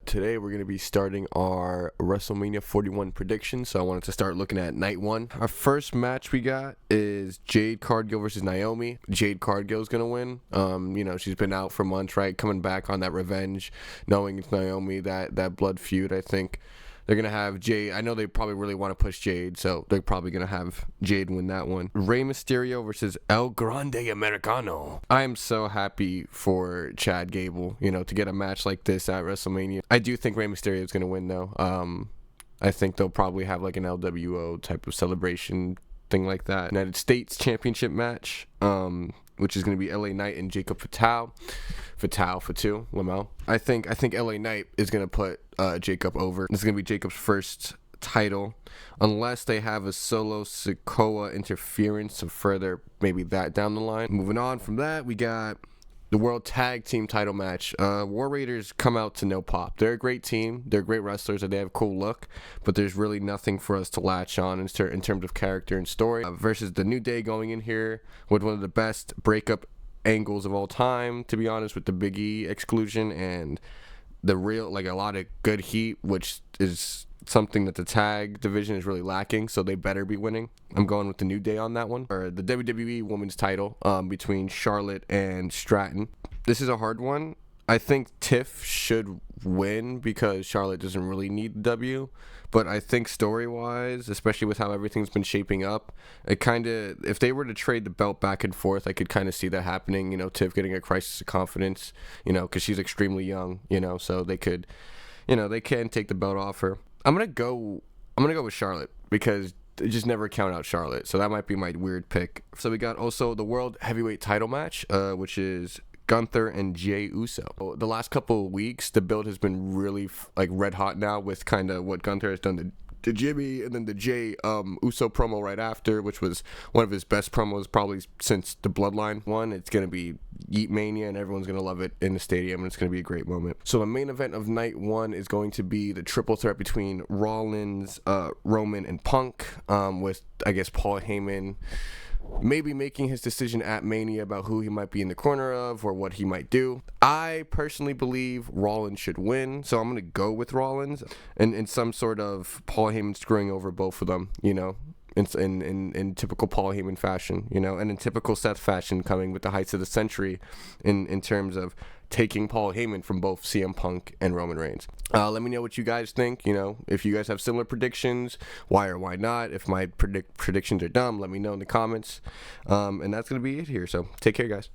today we're going to be starting our Wrestlemania 41 prediction. So I wanted to start looking at night one. Our first match we got is Jade Cargill versus Naomi. Jade Cargill is going to win. She's been out for months, right? Coming back on that revenge, knowing it's Naomi, that blood feud. I think they're going to have Jade. I know they probably really want to push Jade, so they're probably going to have Jade win that one. Rey Mysterio versus El Grande Americano. I am so happy for Chad Gable, to get a match like this at WrestleMania. I do think Rey Mysterio is going to win, though. I think they'll probably have like an LWO type of celebration thing like that. United States Championship match, which is going to be LA Knight and Jacob Fatu, Lamel. I think LA Knight is going to put Jacob over. This is going to be Jacob's first title, unless they have a solo Sikoa interference to further maybe that down the line. Moving on from that, we got the World Tag Team title match. War Raiders come out to no pop. They're a great team. They're great wrestlers, and they have a cool look, but there's really nothing for us to latch on in terms of character and story. Versus the New Day going in here with one of the best breakup angles of all time, to be honest, with the Big E exclusion and the real, a lot of good heat, which is something that the tag division is really lacking, so they better be winning. I'm going with the New Day on that one. Or the WWE Women's title between Charlotte and Stratton. This is a hard one. I think Tiff should win because Charlotte doesn't really need the W. But I think story-wise, especially with how everything's been shaping up, if they were to trade the belt back and forth, I could kind of see that happening. Tiff getting a crisis of confidence, because she's extremely young, so they could, they can take the belt off her. I'm gonna go with Charlotte because just never count out Charlotte. So that might be my weird pick. So we got also the World Heavyweight title match, which is Gunther and Jey Uso. The last couple of weeks, the build has been really red hot now with kind of what Gunther has done to Jimmy, and then the Jey Uso promo right after, which was one of his best promos probably since the Bloodline one. It's going to be Yeet Mania, and everyone's going to love it in the stadium, and it's going to be a great moment. So the main event of night one is going to be the triple threat between Rollins, Roman, and Punk, with, I guess, Paul Heyman maybe making his decision at Mania about who he might be in the corner of or what he might do. I personally believe Rollins should win, so I'm going to go with Rollins and in some sort of Paul Heyman screwing over both of them, in typical Paul Heyman fashion, and in typical Seth fashion, coming with the heights of the century in terms of taking Paul Heyman from both CM Punk and Roman Reigns. Let me know what you guys think. If you guys have similar predictions, why or why not. If my predictions are dumb, let me know in the comments. And that's going to be it here. So take care, guys.